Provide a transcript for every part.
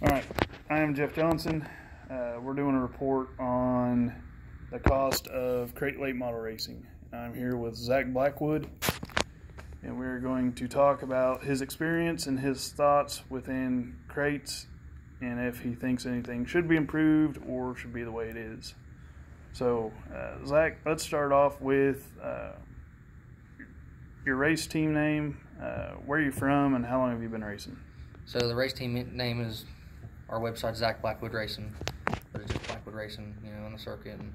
All right, I am Jeff Johnson. We're doing a report on the cost of crate late model racing. I'm here with Zak Blackwood, and we're going to talk about his experience and his thoughts within crates and if he thinks anything should be improved or should be the way it is. So, Zak, let's start off with your race team name, where you're from, and how long have you been racing? So the race team name is, our website, Zak Blackwood Racing, but it's just Blackwood Racing, on the circuit. And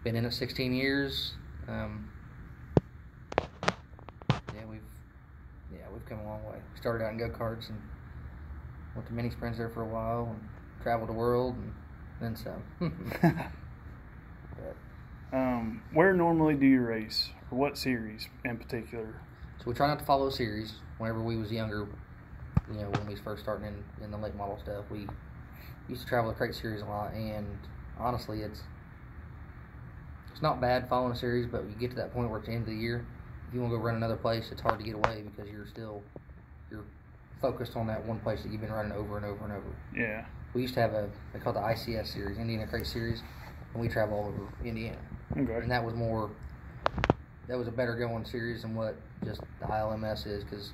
been in it 16 years. We've come a long way. Started out in go-karts and went to mini sprints there for a while and traveled the world and then some. Where normally do you race, or what series in particular? So we try not to follow a series. Whenever we was younger, when we first started in the late model stuff, we used to travel the crate series a lot, and honestly, it's not bad following a series, but you get to that point where it's the end of the year, if you want to go run another place, it's hard to get away because you're focused on that one place that you've been running over and over and over. Yeah. We used to have they call it the ICS series, Indiana Crate Series, and we travel all over Indiana. Okay. And that was a better going series than what just the ILMS is, because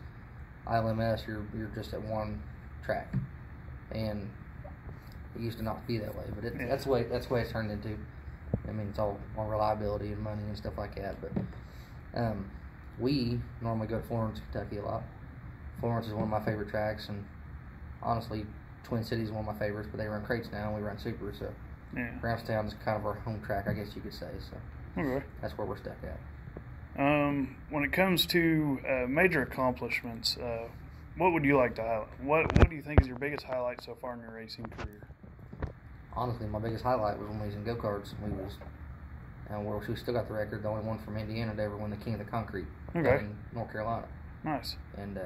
ILMS, you're just at one track, and it used to not be that way, but that's the way it's turned into. I mean, it's all on reliability and money and stuff like that. But we normally go to Florence, Kentucky a lot. Florence is one of my favorite tracks, and honestly, Twin Cities is one of my favorites. But they run crates now, and we run super. So Brownstown is kind of our home track, I guess you could say. So that's where we're stuck at. When it comes to major accomplishments, what would you like to highlight? What do you think is your biggest highlight so far in your racing career? Honestly, my biggest highlight was when we was in go-karts. We still got the record, the only one from Indiana to ever win the King of the Concrete in North Carolina. Nice. And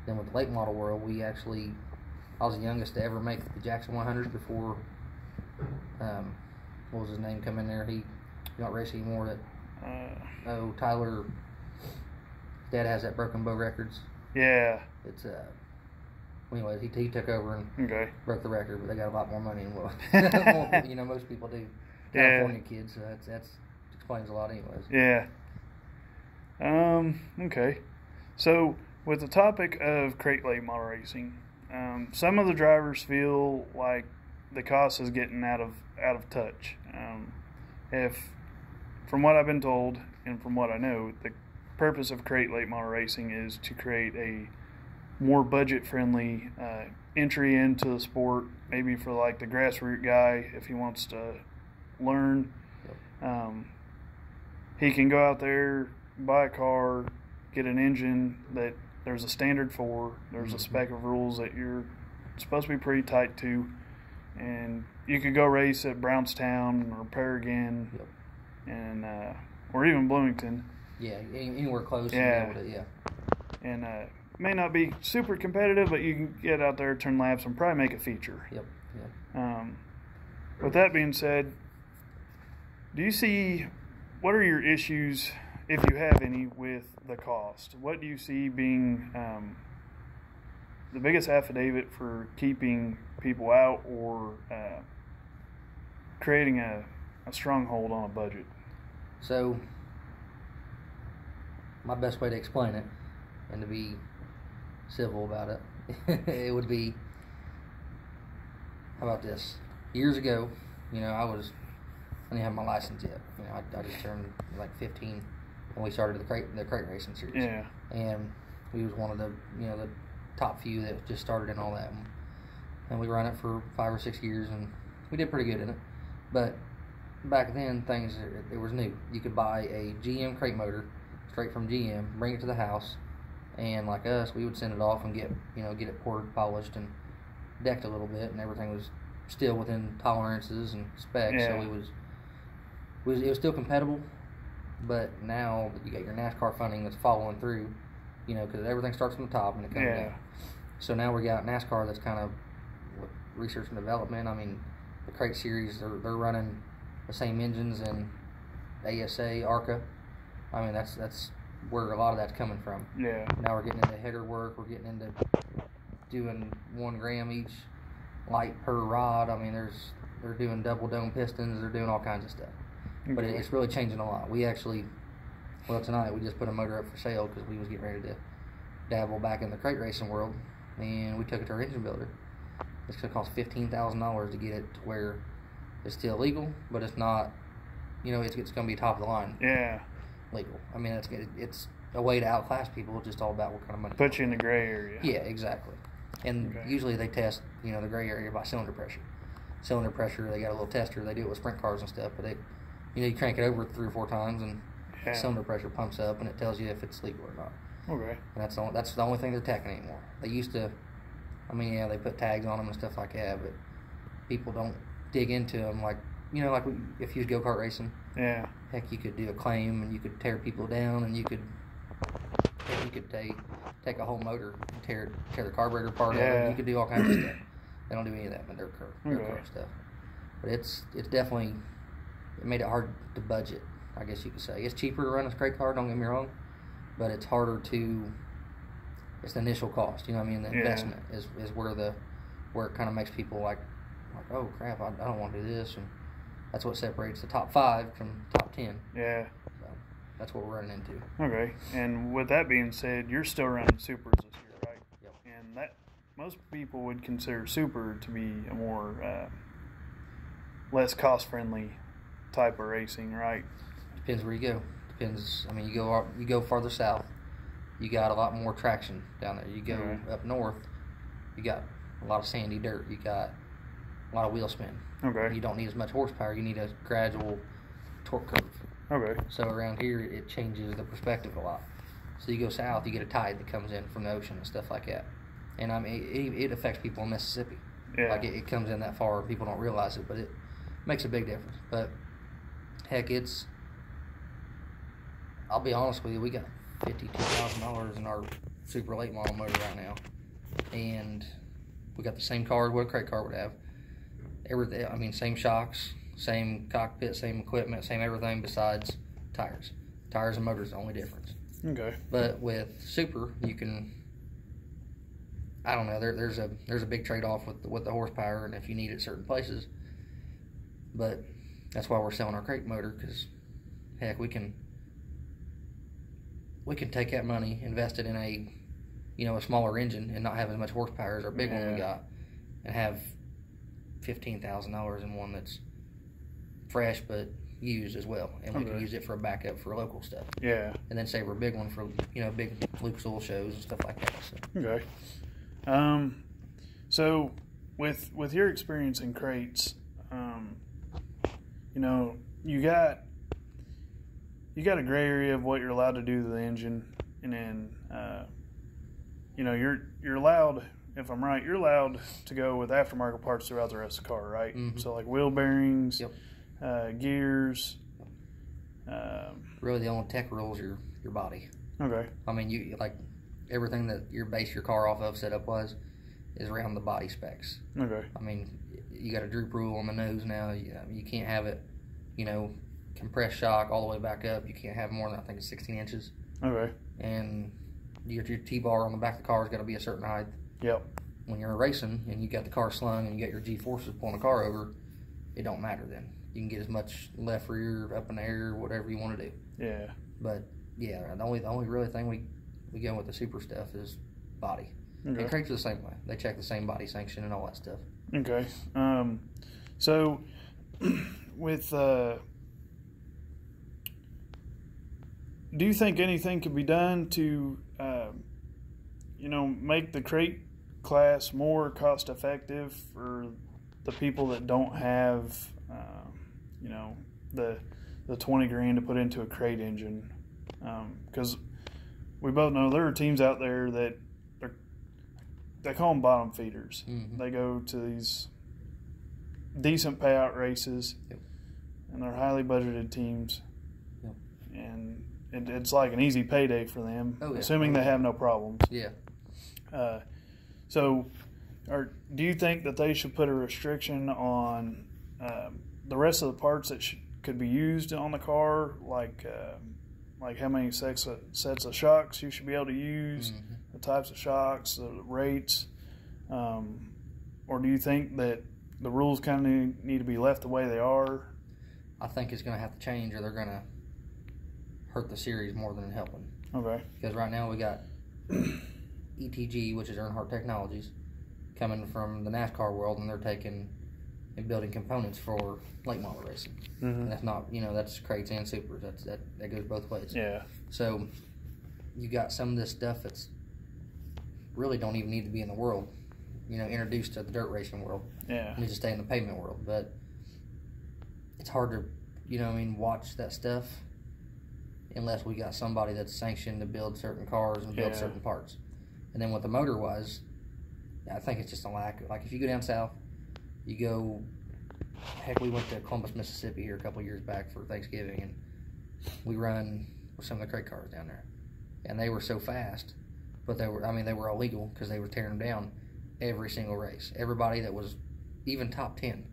then with the late model world, I was the youngest to ever make the Jackson 100 before, what was his name, come in there. He's not racing anymore. Tyler, Dad has that Broken Bow Records. Yeah. It's anyways, he took over and broke the record, but they got a lot more money than what most people do. California kids, so that explains a lot, anyways. Yeah. Okay. So with the topic of crate late model racing, some of the drivers feel like the cost is getting out of touch. From what I've been told and from what I know, the purpose of crate late model racing is to create a more budget-friendly entry into the sport, maybe for like the grassroots guy if he wants to learn. He can go out there, buy a car, get an engine that there's a standard for, there's a spec of rules that you're supposed to be pretty tight to, and you could go race at Brownstown or Paragon, and or even Bloomington. Yeah, anywhere close. Yeah. And may not be super competitive, but you can get out there, turn laps, and probably make a feature. With that being said, what are your issues, if you have any, with the cost? What do you see being the biggest affidavit for keeping people out or creating a stronghold on a budget? So, my best way to explain it, and to be civil about it, it would be, how about this? Years ago, I didn't have my license yet. I just turned like 15 when we started the crate racing series. Yeah. And we was one of the the top few that just started in all that. And we ran it for 5 or 6 years, and we did pretty good in it. But back then, it was new. You could buy a GM crate motor straight from GM, bring it to the house, and like us, we would send it off and get it poured, polished, and decked a little bit, and everything was still within tolerances and specs. Yeah. So it was still compatible. But now that you got your NASCAR funding that's following through, because everything starts from the top and it comes down. So now we got NASCAR that's kind of research and development. I mean, the crate series, they're running the same engines in ASA, ARCA. I mean, that's where a lot of that's coming from. Yeah. Now we're getting into header work. We're getting into doing 1 gram each light per rod. I mean, they're doing double dome pistons. They're doing all kinds of stuff. Okay. But it's really changing a lot. We actually, tonight we just put a motor up for sale because we was getting ready to dabble back in the crate racing world, and we took it to our engine builder. It's going to cost $15,000 to get it to where it's still legal, but it's not, it's going to be top of the line. Yeah. Legal. I mean, it's a way to outclass people. It's just all about what kind of money. Put you in the gray area. Yeah, exactly. And usually they test, the gray area by cylinder pressure. Cylinder pressure, they got a little tester. They do it with sprint cars and stuff, but you crank it over 3 or 4 times, and cylinder pressure pumps up, and it tells you if it's legal or not. Okay. And that's the only thing they're tacking anymore. They used to, they put tags on them and stuff like that, but people don't dig into them like if you was go-kart racing. Yeah. Heck, you could do a claim, and you could tear people down, and you could take a whole motor and tear the carburetor part of it. You could do all kinds of stuff. They don't do any of that in their car stuff. But it's definitely, it made it hard to budget, I guess you could say. It's cheaper to run a crate car, don't get me wrong, but it's harder to, it's the initial cost, the investment is where it kind of makes people like, oh crap, I don't want to do this, and that's what separates the top 5 from top 10. Yeah. So that's what we're running into. Okay. And with that being said, you're still running supers this year, right? Yep. And that most people would consider super to be a more less cost-friendly type of racing, right? Depends where you go. Depends. I mean, you go farther south, you got a lot more traction down there. You go up north, you got a lot of sandy dirt. You got a lot of wheel spin. Okay. You don't need as much horsepower. You need a gradual torque curve. Okay. So around here, it changes the perspective a lot. So you go south, you get a tide that comes in from the ocean and stuff like that. And it affects people in Mississippi. Yeah. Like it comes in that far, people don't realize it, but it makes a big difference. But heck, I'll be honest with you, we got $52,000 in our super late model motor right now, and we got the same car what a crate car would have. Everything, same shocks, same cockpit, same equipment, same everything besides tires. Tires and motors, the only difference. Okay. But with super, you can, I don't know, there's a big trade-off with the horsepower, and if you need it certain places. But that's why we're selling our crate motor, because heck, we can take that money, invest it in a smaller engine, and not have as much horsepower as our big one we got, and have $15,000 in one that's fresh but used as well, and we can use it for a backup for local stuff. Yeah. And then save our big one for big Lucas Oil shows and stuff like that. So. Okay. So with your experience in crates, you got a gray area of what you're allowed to do to the engine, and then you're allowed, if I'm right, you're allowed to go with aftermarket parts throughout the rest of the car, right? Mm-hmm. So like wheel bearings, gears. Really, the only tech rule is your body. Okay. I mean, you like everything that you base your car off of setup wise is around the body specs. Okay. I mean, you got a droop rule on the nose now. You can't have it, compressed shock all the way back up. You can't have more than, I think it's 16 inches. Okay. And your T-bar on the back of the car has got to be a certain height. Yep. When you're racing and you got the car slung and you got your G-forces pulling the car over, it don't matter then. You can get as much left rear, up in the air, whatever you want to do. Yeah. But yeah, the only really thing we go with the super stuff is body. Okay. And crates are the same way. They check the same body sanction and all that stuff. Okay. So with do you think anything could be done to make the crate class more cost effective for the people that don't have the 20 grand to put into a crate engine? Because we both know there are teams out there that they call them bottom feeders. Mm-hmm. They go to these decent payout races, and they're highly budgeted teams, and it's like an easy payday for them, assuming they have no problems. Yeah. So, do you think that they should put a restriction on the rest of the parts that could be used on the car, like how many sets of shocks you should be able to use, the types of shocks, the rates, or do you think that the rules kind of need to be left the way they are? I think it's going to have to change, or they're going to hurt the series more than helping. Okay. Because right now we got ETG, which is Earnhardt Technologies, coming from the NASCAR world, and they're taking and building components for late model racing. Mm-hmm. And that's not, that's crates and supers. That goes both ways. Yeah. So you got some of this stuff that's really don't even need to be in the world, introduced to the dirt racing world. Yeah. It needs to stay in the pavement world. But it's hard to, watch that stuff unless we got somebody that's sanctioned to build certain cars and build certain parts. And then with the motor wise, I think it's just a lack. Like if you go down south, we went to Columbus, Mississippi here a couple of years back for Thanksgiving, and we run with some of the crate cars down there, and they were so fast, but they were illegal because they were tearing them down every single race. Everybody that was even top 10,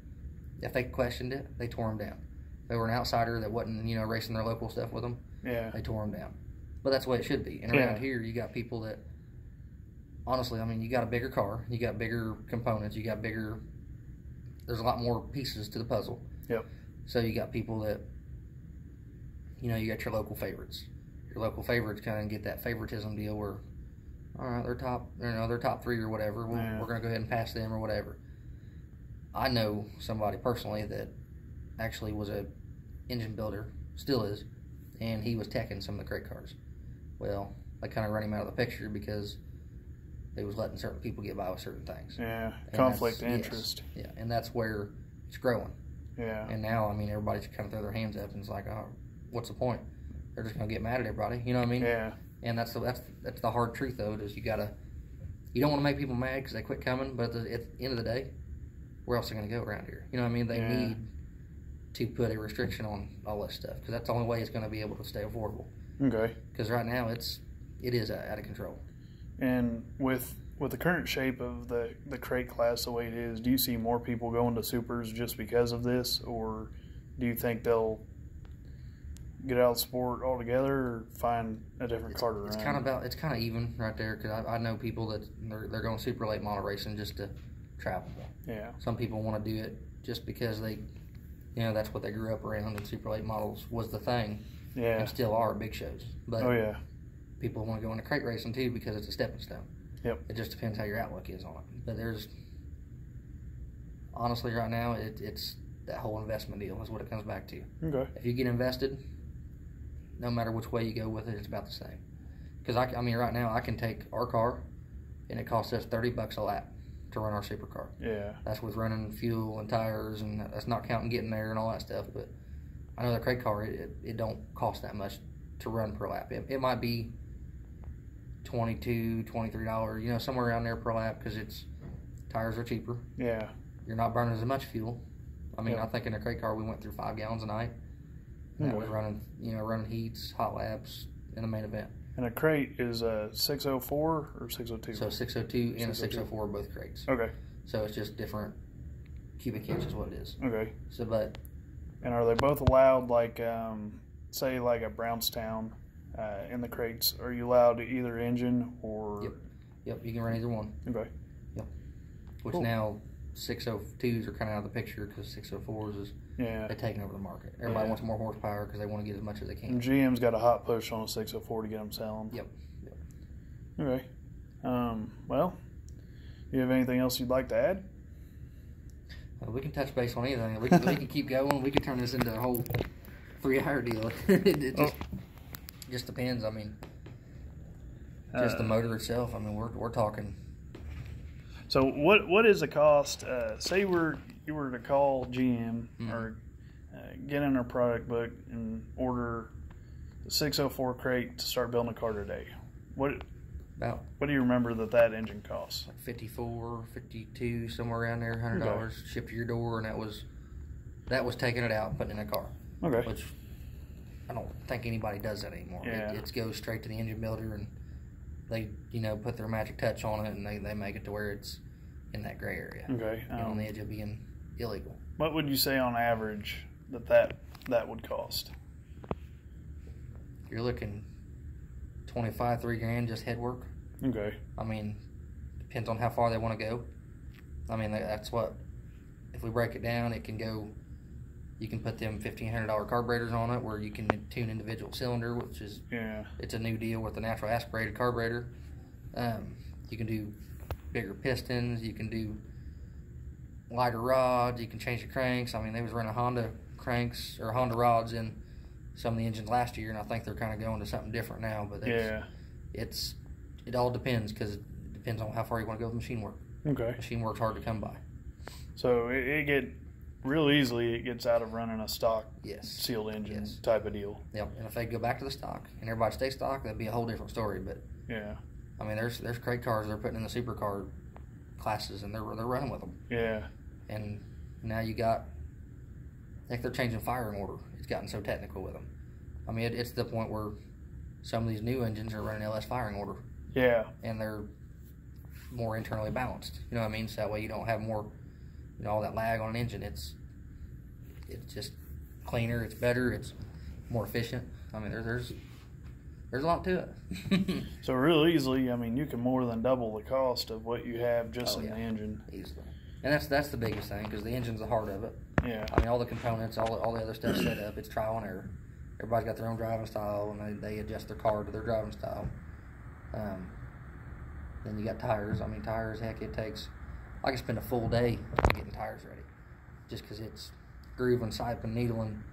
if they questioned it, they tore them down. If they were an outsider that wasn't racing their local stuff with them, they tore them down. But that's the way it should be. And around here, you got people that, honestly, you got a bigger car, you got bigger components, there's a lot more pieces to the puzzle. Yep. So you got people that, you got your local favorites. Your local favorites kind of get that favoritism deal where, all right, they're top 3 or whatever. We're going to go ahead and pass them or whatever. I know somebody personally that actually was a engine builder, still is, and he was teching some of the crate cars. Well, they kind of run him out of the picture because they was letting certain people get by with certain things. Yeah, conflict of interest. Yes, yeah, and that's where it's growing. Yeah. And now, everybody's kind of throw their hands up and it's like, oh, what's the point? They're just going to get mad at everybody. You know what I mean? Yeah. And that's the hard truth, though, is you don't want to make people mad because they quit coming, but at the end of the day, where else are they going to go around here? You know what I mean? They need to put a restriction on all this stuff because that's the only way it's going to be able to stay affordable. Okay. Because right now, it is out of control. And with the current shape of the crate class the way it is, do you see more people going to supers just because of this, or do you think they'll get out of the sport altogether or find a different car to run? It's kind of even right there because I know people that they're going super late model racing just to travel. Yeah. Some people want to do it just because they, that's what they grew up around, and super late models was the thing. Yeah. And still are big shows. But people want to go into crate racing too because it's a stepping stone. Yep. It just depends how your outlook is on it. But honestly, right now, it's that whole investment deal is what it comes back to. Okay. If you get invested, no matter which way you go with it, it's about the same. Because right now I can take our car, and it costs us $30 a lap to run our supercar. Yeah. That's with running fuel and tires, and that's not counting getting there and all that stuff. But I know the crate car, it don't cost that much to run per lap. It might be $22, $23, somewhere around there per lap because tires are cheaper. Yeah. You're not burning as much fuel. I think in a crate car we went through 5 gallons a night. And that was running heats, hot laps in the main event. And a crate is a 604 or 602? So 602 and a 604 are both crates. Okay. So it's just different cubic inch is what it is. Okay. And are they both allowed, like, say, like a Brownstown in the crates? Are you allowed either engine or? Yep. You can run either one. Okay. Yep. Which now 602s are kind of out of the picture because 604s is they're taking over the market. Everybody wants more horsepower because they want to get as much as they can. And GM's got a hot push on a 604 to get them selling. Yep. Okay. Well, you have anything else you'd like to add? We can touch base on anything. We can keep going. We can turn this into a whole 3-hour deal. It just depends. Just the motor itself. We're talking. So what is the cost? Say you were to call GM or get in their product book and order the 604 crate to start building a car today. What do you remember that engine costs? Like 54, 52, somewhere around there, $100 shipped to your door, and that was taking it out and putting it in a car. Okay. Which I don't think anybody does that anymore. Yeah. It goes straight to the engine builder, and they put their magic touch on it, and they make it to where it's in that gray area. Okay. On the edge of being illegal. What would you say on average that would cost? You're looking $25, $3 grand just head work. Okay. Depends on how far they want to go. I mean, that's what, if we break it down, it can go, you can put them $1,500 carburetors on it where you can tune individual cylinder, which is, it's a new deal with the natural aspirated carburetor. You can do bigger pistons, you can do lighter rods, you can change the cranks. I mean, they was running Honda cranks or Honda rods in some of the engines last year, and I think they're kind of going to something different now. But it all depends, because it depends on how far you want to go with machine work. Okay. Machine work's hard to come by. So it real easily it gets out of running a stock sealed engine type of deal. Yep. And if they go back to the stock and everybody stay stock, that'd be a whole different story. But I mean, there's crate cars they're putting in the supercar classes, and they're running with them. Yeah. And now you got, I think they're changing firing order. It's gotten so technical with them. I mean, it's to the point where some of these new engines are running LS firing order. Yeah. And they're more internally balanced. You know what I mean? So that way you don't have more, all that lag on an engine. It's just cleaner. It's better. It's more efficient. I mean, there's a lot to it. So real easily, I mean, you can more than double the cost of what you have just in the engine. Easily. And that's the biggest thing, because the engine's the heart of it. Yeah. I mean, all the components, all the other stuff set up, it's trial and error. Everybody's got their own driving style, and they adjust their car to their driving style. Then you got tires. I mean, tires, heck, I can spend a full day getting tires ready, just because it's grooving, siping, needling.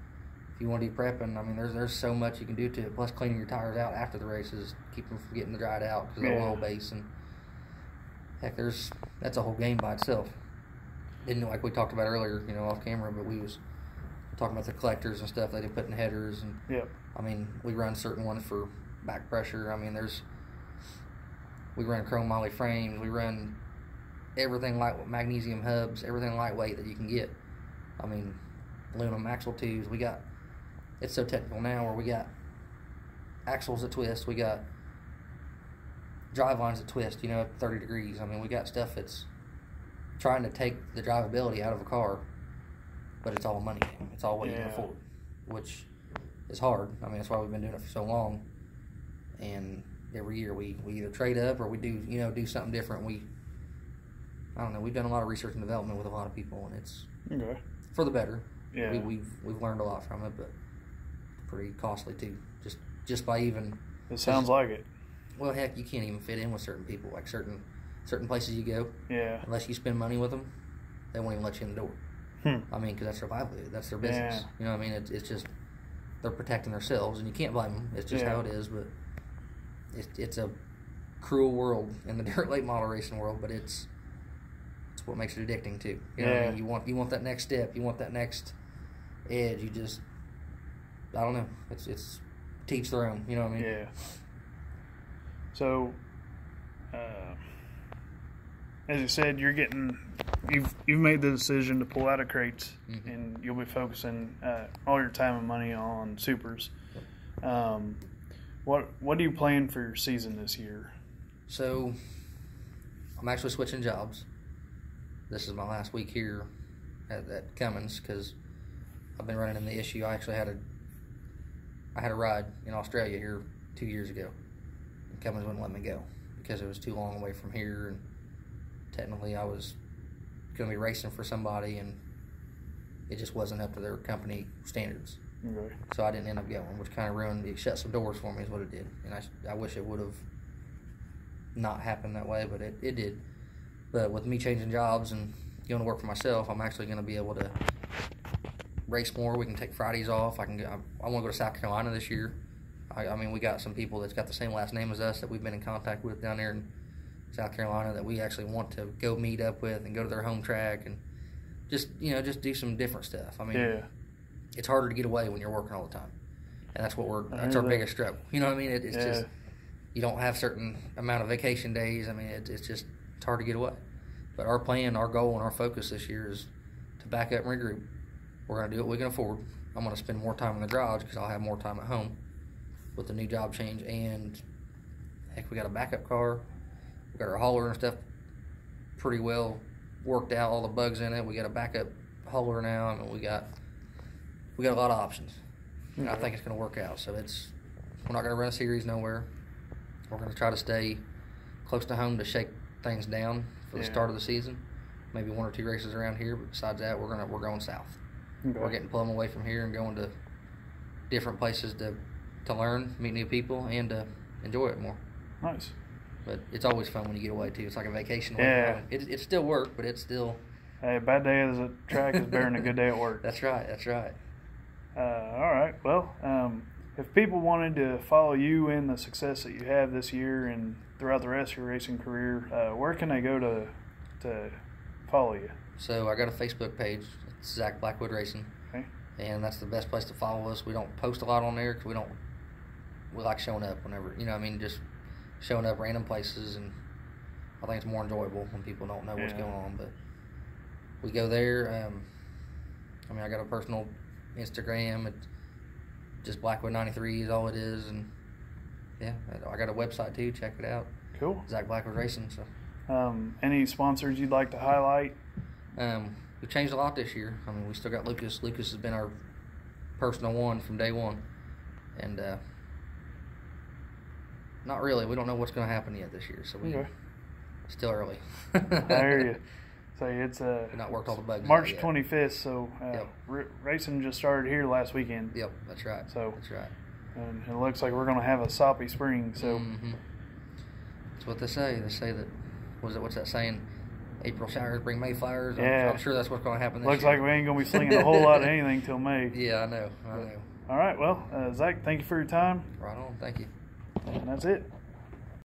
If you want to do prepping, I mean, there's so much you can do to it. Plus, cleaning your tires out after the races, keep them from getting dried out because of the oil base, and heck, that's a whole game by itself. Didn't like we talked about earlier, off camera, but we was talking about the collectors and stuff they put in headers, and I mean, we run certain ones for back pressure. I mean, we run chrome moly frames, we run everything like magnesium hubs, everything lightweight that you can get. I mean, aluminum axle tubes. It's so technical now where we got axles that twist, we got drive lines that twist, at 30 degrees. I mean, we got stuff that's trying to take the drivability out of a car, but it's all a money game. It's all what you can afford, which is hard. I mean, that's why we've been doing it for so long. And every year we either trade up or we do something different. I don't know. We've done a lot of research and development with a lot of people, and it's for the better. Yeah. We've learned a lot from it, but pretty costly too. Just by even. It sounds like it. Well, heck, you can't even fit in with certain people. Like certain places you go. Yeah. Unless you spend money with them, they won't even let you in the door. I mean, because that's their livelihood. That's their business. Yeah. You know what I mean? It's just they're protecting themselves, and you can't blame them. It's just how it is. But it's a cruel world in the dirt late model racing world. But it's what makes it addicting too. You know what I mean? You want that next step. You want that next edge. You just, I don't know. It's teach their own. You know what I mean? Yeah. So, as you said, you've made the decision to pull out of crates, and you'll be focusing all your time and money on supers. What do you plan for your season this year? So, I'm actually switching jobs. This is my last week here at Cummins because I've been running in the issue. I actually had a ride in Australia here 2 years ago, and Cummins wouldn't let me go because it was too long away from here, and technically I was going to be racing for somebody, and it just wasn't up to their company standards. Okay. So I didn't end up going, which kind of ruined it. Shut some doors for me is what it did, and I wish it would have not happened that way, but it did. But with me changing jobs and going to work for myself, I'm actually going to be able to race more. We can take Fridays off. I want to go to South Carolina this year. I mean, we got some people that's got the same last name as us that we've been in contact with down there in South Carolina that we actually want to go meet up with and go to their home track and just do some different stuff. I mean, it's harder to get away when you're working all the time, and that's our biggest struggle. You know what I mean? It's just you don't have certain amount of vacation days. I mean, it's hard to get away. But our plan, our goal, and our focus this year is to back up and regroup. We're going to do what we can afford. I'm going to spend more time in the garage because I'll have more time at home with the new job change. And heck, we got a backup car. We got our hauler and stuff pretty well worked out. All the bugs in it. We got a backup hauler now. I mean, we got a lot of options. And I think it's going to work out. So we're not going to run a series nowhere. We're going to try to stay close to home to shake things down for the start of the season. maybe 1 or 2 races around here. But besides that, we're going south. Okay. We're getting plumb away from here and going to different places to learn, meet new people, and to enjoy it more. Nice. But it's always fun when you get away too. It's like a vacation. Yeah. It's still work, but it's still. Hey, a bad day at the track is better than a good day at work. That's right. That's right. All right. Well, if people wanted to follow you in the success that you have this year and throughout the rest of your racing career, where can they go to follow you? So I got a Facebook page. It's Zak Blackwood Racing. Okay. And that's the best place to follow us. We don't post a lot on there because we like showing up whenever, just showing up random places, and I think it's more enjoyable when people don't know what's going on. But we go there. I got a personal Instagram. It's just Blackwood93 is all it is, and yeah, I got a website too. Check it out. Cool. Zak Blackwood Racing. So, any sponsors you'd like to highlight? We've changed a lot this year. We still got Lucas. Lucas has been our personal one from day one, and not really. We don't know what's going to happen yet this year, so still early. I hear you. So it's we've not worked all the bugs March out 25th. So racing just started here last weekend. Yep, that's right. So that's right. And it looks like we're going to have a soppy spring. So that's what they say. They say that. What's that saying? April showers bring May flowers. Yeah. I'm sure that's what's going to happen this Looks year. like we ain't going to be slinging a whole lot of anything till May. Yeah, I know. All right. Well, Zach, thank you for your time. Right on. Thank you. And that's it.